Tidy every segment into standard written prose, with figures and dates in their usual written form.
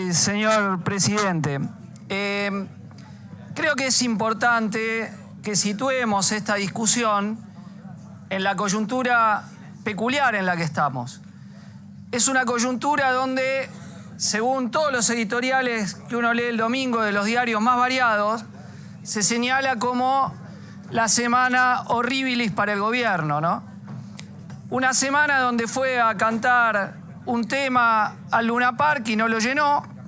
Sí, señor presidente. Creo que es importante que situemos esta discusión en la coyuntura peculiar en la que estamos. Es una coyuntura donde, según todos los editoriales que uno lee el domingo de los diarios más variados, se señala como la semana horribilis para el gobierno, ¿no? Una semana donde fue a cantar un tema al Luna Park y no lo llenó,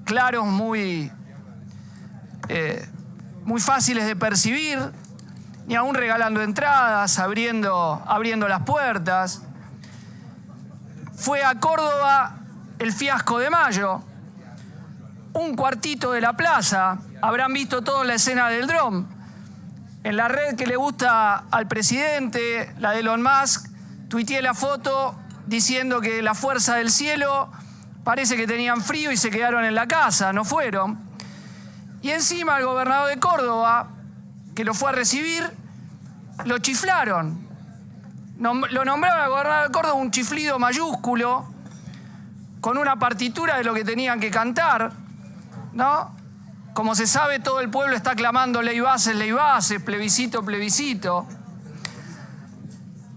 claros muy fáciles de percibir, ni aún regalando entradas, abriendo las puertas. Fue a Córdoba el fiasco de Mayo, un cuartito de la plaza, habrán visto toda la escena del dron. En la red que le gusta al presidente, la de Elon Musk, tuiteé la foto diciendo que la fuerza del cielo parece que tenían frío y se quedaron en la casa, no fueron. Y encima el gobernador de Córdoba, que lo fue a recibir, lo chiflaron. Lo nombraron al gobernador de Córdoba un chiflido mayúsculo, con una partitura de lo que tenían que cantar, ¿no? Como se sabe, todo el pueblo está clamando ley bases, plebiscito, plebiscito.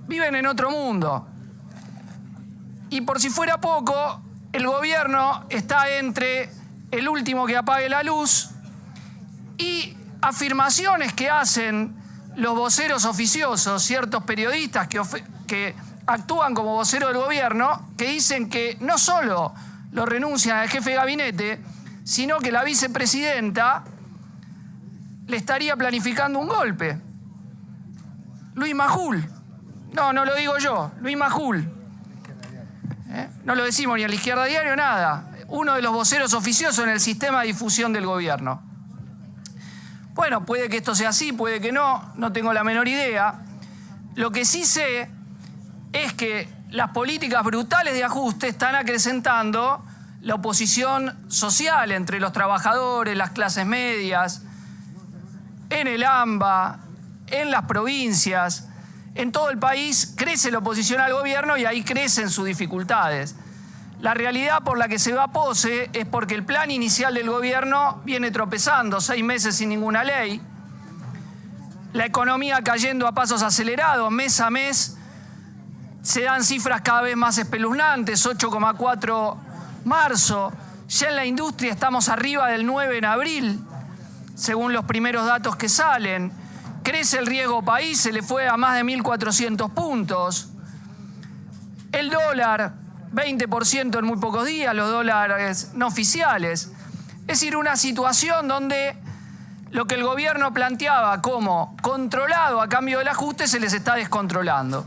Viven en otro mundo. Y por si fuera poco, el gobierno está entre el último que apague la luz y afirmaciones que hacen los voceros oficiosos, ciertos periodistas que actúan como voceros del gobierno, que dicen que no solo lo renuncian al jefe de gabinete, sino que la vicepresidenta le estaría planificando un golpe. Luis Majul. No lo digo yo, Luis Majul. No lo decimos ni a la Izquierda Diario, nada. Uno de los voceros oficiosos en el sistema de difusión del gobierno. Bueno, puede que esto sea así, puede que no tengo la menor idea. Lo que sí sé es que las políticas brutales de ajuste están acrecentando la oposición social entre los trabajadores, las clases medias, en el AMBA, en las provincias. En todo el país crece la oposición al gobierno y ahí crecen sus dificultades. La realidad por la que se va a pose es porque el plan inicial del gobierno viene tropezando, 6 meses sin ninguna ley, la economía cayendo a pasos acelerados, mes a mes se dan cifras cada vez más espeluznantes, 8,4 marzo, ya en la industria estamos arriba del 9 en abril, según los primeros datos que salen. Crece el riesgo país, se le fue a más de 1.400 puntos. El dólar, 20% en muy pocos días, los dólares no oficiales. Es decir, una situación donde lo que el gobierno planteaba como controlado a cambio del ajuste se les está descontrolando.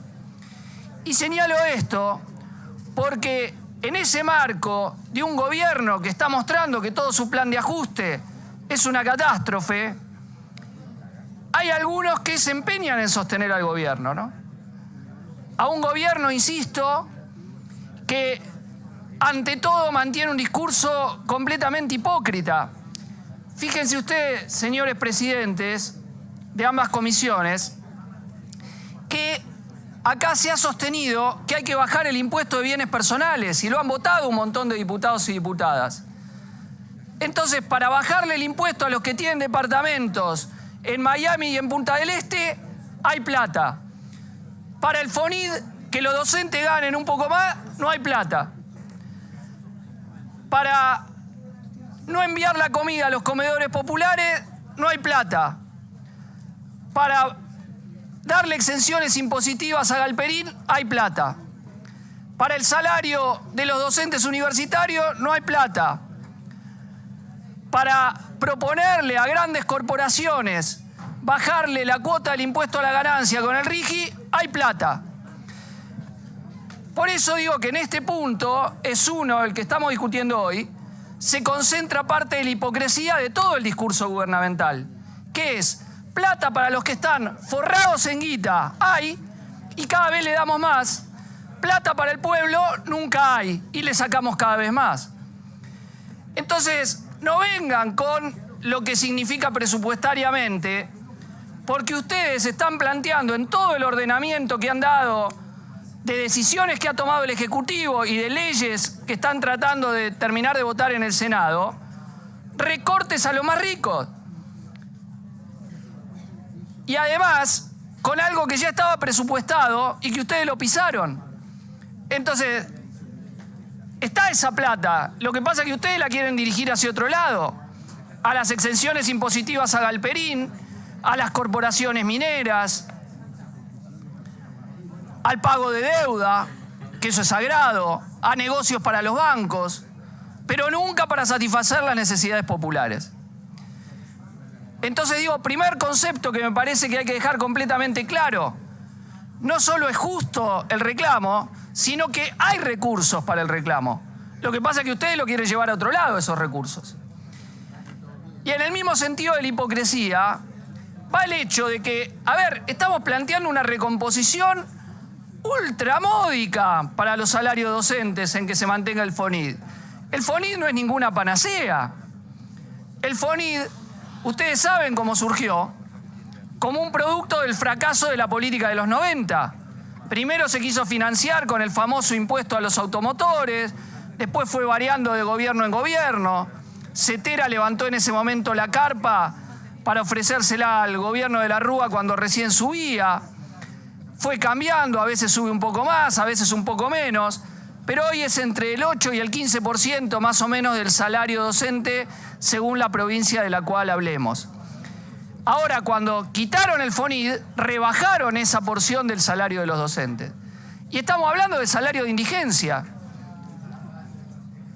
Y señalo esto porque en ese marco de un gobierno que está mostrando que todo su plan de ajuste es una catástrofe, hay algunos que se empeñan en sostener al gobierno, ¿no? A un gobierno, insisto, que ante todo mantiene un discurso completamente hipócrita. Fíjense ustedes, señores presidentes de ambas comisiones, que acá se ha sostenido que hay que bajar el impuesto de bienes personales y lo han votado un montón de diputados y diputadas. Entonces, para bajarle el impuesto a los que tienen departamentos en Miami y en Punta del Este, hay plata. Para el FONID, que los docentes ganen un poco más, no hay plata. Para no enviar la comida a los comedores populares, no hay plata. Para darle exenciones impositivas a Galperín, hay plata. Para el salario de los docentes universitarios, no hay plata. Para proponerle a grandes corporaciones bajarle la cuota del impuesto a la ganancia con el RIGI, hay plata. Por eso digo que en este punto, es uno, el que estamos discutiendo hoy, se concentra parte de la hipocresía de todo el discurso gubernamental, que es plata para los que están forrados en guita, hay, y cada vez le damos más. Plata para el pueblo, nunca hay, y le sacamos cada vez más. Entonces, no vengan con lo que significa presupuestariamente, porque ustedes están planteando en todo el ordenamiento que han dado de decisiones que ha tomado el Ejecutivo y de leyes que están tratando de terminar de votar en el Senado, recortes a los más ricos. Y además, con algo que ya estaba presupuestado y que ustedes lo pisaron. Entonces, está esa plata. Lo que pasa es que ustedes la quieren dirigir hacia otro lado. A las exenciones impositivas a Galperín, a las corporaciones mineras, al pago de deuda, que eso es sagrado, a negocios para los bancos, pero nunca para satisfacer las necesidades populares. Entonces digo, primer concepto que me parece que hay que dejar completamente claro, no solo es justo el reclamo, sino que hay recursos para el reclamo. Lo que pasa es que ustedes lo quieren llevar a otro lado, esos recursos. Y en el mismo sentido de la hipocresía, va el hecho de que, estamos planteando una recomposición ultramódica para los salarios docentes en que se mantenga el FONID. El FONID no es ninguna panacea. El FONID, ustedes saben cómo surgió, como un producto del fracaso de la política de los 90. Primero se quiso financiar con el famoso impuesto a los automotores, después fue variando de gobierno en gobierno. Cetera levantó en ese momento la carpa para ofrecérsela al gobierno de la Rúa cuando recién subía. Fue cambiando, a veces sube un poco más, a veces un poco menos, pero hoy es entre el 8 y el 15% más o menos del salario docente según la provincia de la cual hablemos. Ahora, cuando quitaron el FONID, rebajaron esa porción del salario de los docentes. Y estamos hablando de salario de indigencia.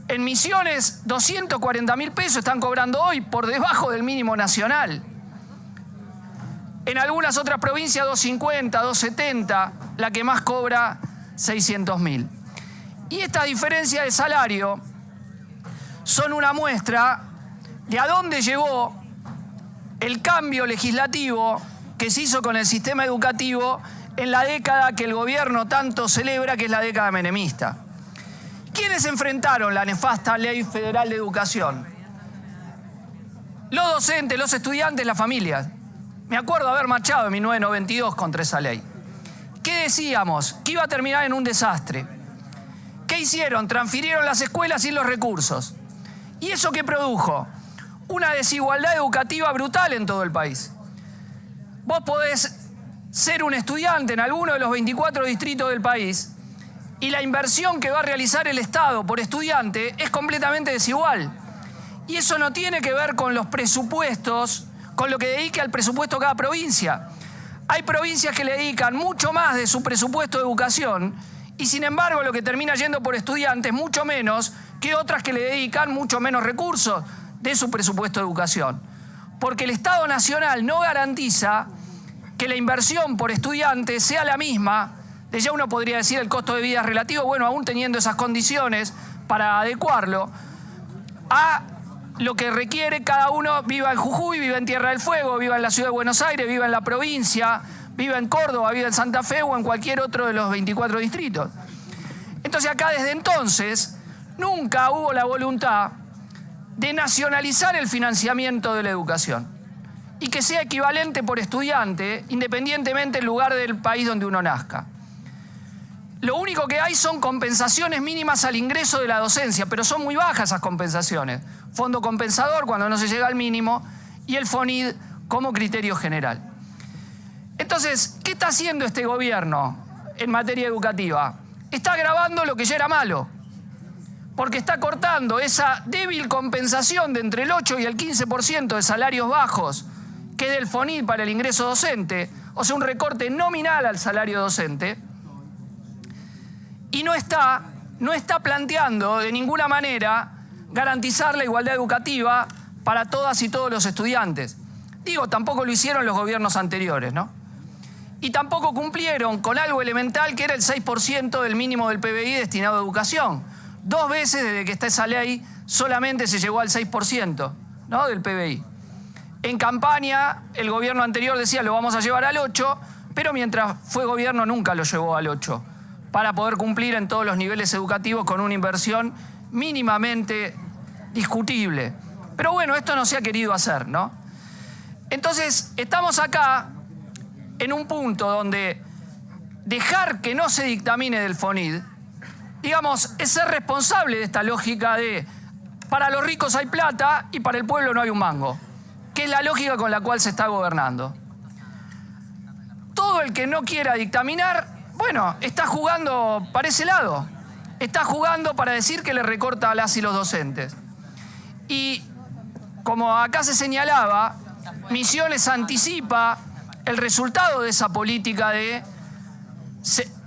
En Misiones, 240.000 pesos están cobrando hoy por debajo del mínimo nacional. En algunas otras provincias 250, 270, la que más cobra 600.000. Y esta diferencia de salario son una muestra de a dónde llegó el cambio legislativo que se hizo con el sistema educativo en la década que el gobierno tanto celebra, que es la década menemista. ¿Quiénes enfrentaron la nefasta Ley Federal de Educación? Los docentes, los estudiantes, las familias. Me acuerdo haber marchado en 1992 contra esa ley. ¿Qué decíamos? Que iba a terminar en un desastre. ¿Qué hicieron? Transfirieron las escuelas y los recursos. ¿Y eso qué produjo? Una desigualdad educativa brutal en todo el país. Vos podés ser un estudiante en alguno de los 24 distritos del país y la inversión que va a realizar el Estado por estudiante es completamente desigual. Y eso no tiene que ver con los presupuestos, con lo que dedique al presupuesto cada provincia. Hay provincias que le dedican mucho más de su presupuesto de educación y sin embargo lo que termina yendo por estudiante es mucho menos que otras que le dedican mucho menos recursos de su presupuesto de educación. Porque el Estado Nacional no garantiza que la inversión por estudiante sea la misma, de ya uno podría decir el costo de vida es relativo, bueno, aún teniendo esas condiciones para adecuarlo, a lo que requiere cada uno, viva en Jujuy, viva en Tierra del Fuego, viva en la ciudad de Buenos Aires, viva en la provincia, viva en Córdoba, viva en Santa Fe o en cualquier otro de los 24 distritos. Entonces acá desde entonces nunca hubo la voluntad de nacionalizar el financiamiento de la educación y que sea equivalente por estudiante independientemente del lugar del país donde uno nazca. Lo único que hay son compensaciones mínimas al ingreso de la docencia, pero son muy bajas esas compensaciones. Fondo compensador cuando no se llega al mínimo y el FONID como criterio general. Entonces, ¿qué está haciendo este gobierno en materia educativa? Está agravando lo que ya era malo, porque está cortando esa débil compensación de entre el 8 y el 15% de salarios bajos que es del FONID para el ingreso docente, o sea, un recorte nominal al salario docente, y no está planteando de ninguna manera garantizar la igualdad educativa para todas y todos los estudiantes. Digo, tampoco lo hicieron los gobiernos anteriores, ¿no? Y tampoco cumplieron con algo elemental que era el 6% del mínimo del PBI destinado a educación. 2 veces desde que está esa ley solamente se llegó al 6%, ¿no? Del PBI. En campaña el gobierno anterior decía lo vamos a llevar al 8%, pero mientras fue gobierno nunca lo llevó al 8%, para poder cumplir en todos los niveles educativos con una inversión mínimamente discutible. Pero bueno, esto no se ha querido hacer, ¿no? Entonces, estamos acá en un punto donde dejar que no se dictamine del FONID, digamos, es ser responsable de esta lógica de para los ricos hay plata y para el pueblo no hay un mango, que es la lógica con la cual se está gobernando. Todo el que no quiera dictaminar, bueno, está jugando para ese lado. Está jugando para decir que le recorta a las y los docentes. Y como acá se señalaba, Misiones anticipa el resultado de esa política de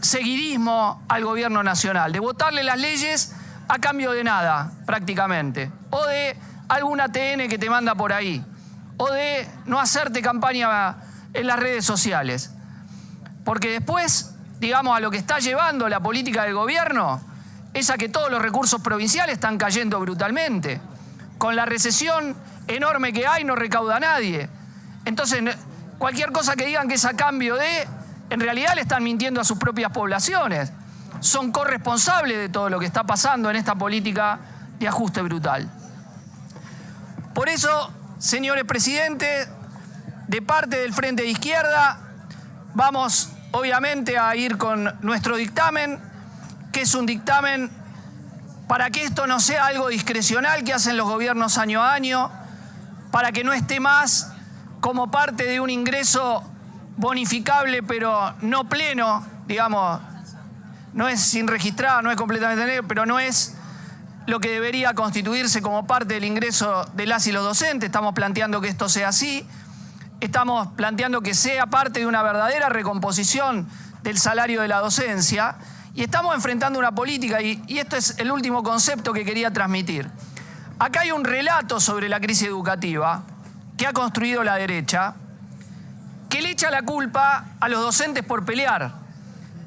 seguidismo al gobierno nacional, de votarle las leyes a cambio de nada, prácticamente, o de algún ATN que te manda por ahí, o de no hacerte campaña en las redes sociales. Porque después, digamos, a lo que está llevando la política del gobierno es a que todos los recursos provinciales están cayendo brutalmente. Con la recesión enorme que hay, no recauda nadie. Entonces, cualquier cosa que digan que es a cambio de, en realidad le están mintiendo a sus propias poblaciones. Son corresponsables de todo lo que está pasando en esta política de ajuste brutal. Por eso, señores presidentes, de parte del Frente de Izquierda, vamos obviamente a ir con nuestro dictamen, que es un dictamen para que esto no sea algo discrecional que hacen los gobiernos año a año, para que no esté más como parte de un ingreso bonificable pero no pleno, digamos, no es sin registrar, no es completamente negro, pero no es lo que debería constituirse como parte del ingreso de las y los docentes. Estamos planteando que esto sea así. Estamos planteando que sea parte de una verdadera recomposición del salario de la docencia y estamos enfrentando una política, y esto es el último concepto que quería transmitir. Acá hay un relato sobre la crisis educativa que ha construido la derecha, que le echa la culpa a los docentes por pelear.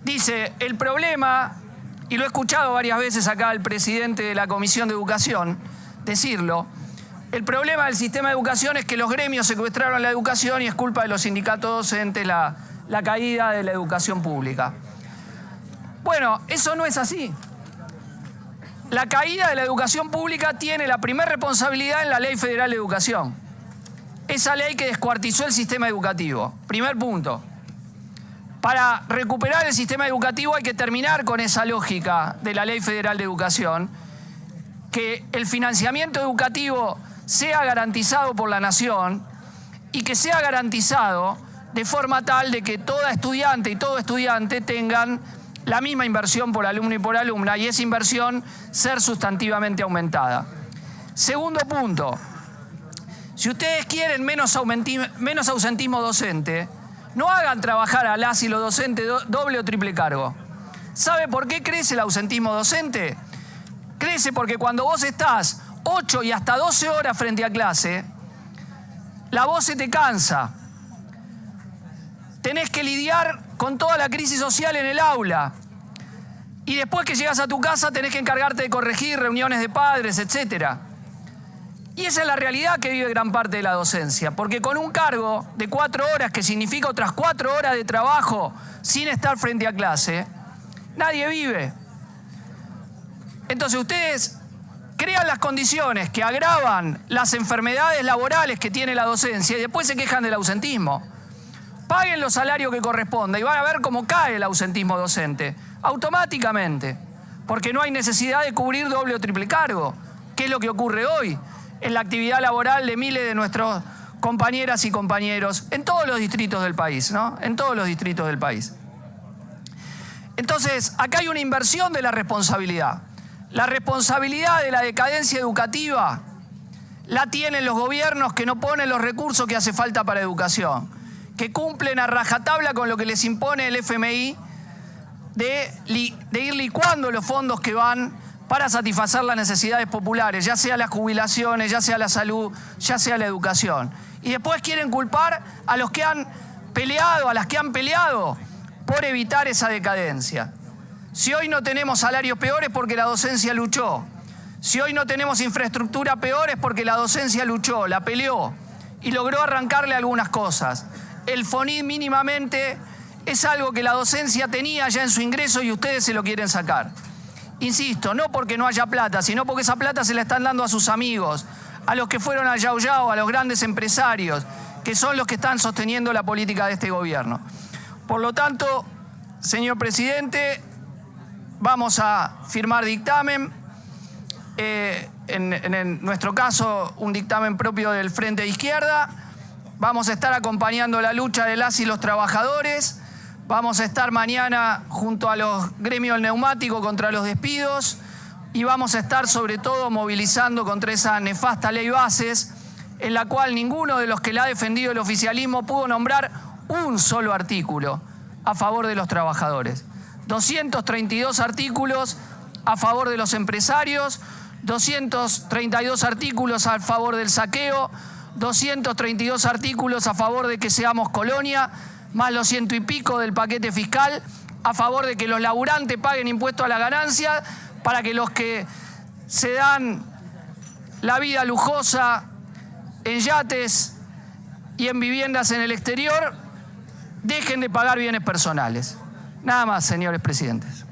Dice, el problema, y lo he escuchado varias veces acá al presidente de la Comisión de Educación decirlo, el problema del sistema de educación es que los gremios secuestraron la educación y es culpa de los sindicatos docentes la caída de la educación pública. Bueno, eso no es así. La caída de la educación pública tiene la primera responsabilidad en la Ley Federal de Educación. Esa ley que descuartizó el sistema educativo. Primer punto. Para recuperar el sistema educativo hay que terminar con esa lógica de la Ley Federal de Educación, que el financiamiento educativo sea garantizado por la nación y que sea garantizado de forma tal de que toda estudiante y todo estudiante tengan la misma inversión por alumno y por alumna y esa inversión ser sustantivamente aumentada. Segundo punto, si ustedes quieren menos ausentismo docente, no hagan trabajar a las y los docentes doble o triple cargo. ¿Sabe por qué crece el ausentismo docente? Crece porque cuando vos estás 8 y hasta 12 horas frente a clase, la voz se te cansa. Tenés que lidiar con toda la crisis social en el aula. Y después que llegas a tu casa tenés que encargarte de corregir reuniones de padres, etc. Y esa es la realidad que vive gran parte de la docencia. Porque con un cargo de 4 horas, que significa otras 4 horas de trabajo sin estar frente a clase, nadie vive. Entonces ustedes crean las condiciones que agravan las enfermedades laborales que tiene la docencia y después se quejan del ausentismo. Paguen los salarios que corresponda y van a ver cómo cae el ausentismo docente, automáticamente, porque no hay necesidad de cubrir doble o triple cargo, que es lo que ocurre hoy en la actividad laboral de miles de nuestros compañeras y compañeros en todos los distritos del país, ¿no? En todos los distritos del país. Entonces, acá hay una inversión de la responsabilidad. La responsabilidad de la decadencia educativa la tienen los gobiernos que no ponen los recursos que hace falta para educación, que cumplen a rajatabla con lo que les impone el FMI de ir licuando los fondos que van para satisfacer las necesidades populares, ya sea las jubilaciones, ya sea la salud, ya sea la educación. Y después quieren culpar a los que han peleado, a las que han peleado por evitar esa decadencia. Si hoy no tenemos salarios peores porque la docencia luchó. Si hoy no tenemos infraestructura peor es porque la docencia luchó, la peleó y logró arrancarle algunas cosas. El FONID mínimamente es algo que la docencia tenía ya en su ingreso y ustedes se lo quieren sacar. Insisto, no porque no haya plata, sino porque esa plata se la están dando a sus amigos, a los que fueron a Yao Yao, a los grandes empresarios, que son los que están sosteniendo la política de este gobierno. Por lo tanto, señor presidente, vamos a firmar dictamen. En nuestro caso, un dictamen propio del Frente de Izquierda. Vamos a estar acompañando la lucha de las y los trabajadores. Vamos a estar mañana junto a los gremios del neumático contra los despidos y vamos a estar sobre todo movilizando contra esa nefasta ley Bases, en la cual ninguno de los que la ha defendido el oficialismo pudo nombrar un solo artículo a favor de los trabajadores. 232 artículos a favor de los empresarios, 232 artículos a favor del saqueo, 232 artículos a favor de que seamos colonia, más los 100 y pico del paquete fiscal, a favor de que los laburantes paguen impuestos a la ganancia, para que los que se dan la vida lujosa en yates y en viviendas en el exterior dejen de pagar bienes personales. Nada más, señores presidentes.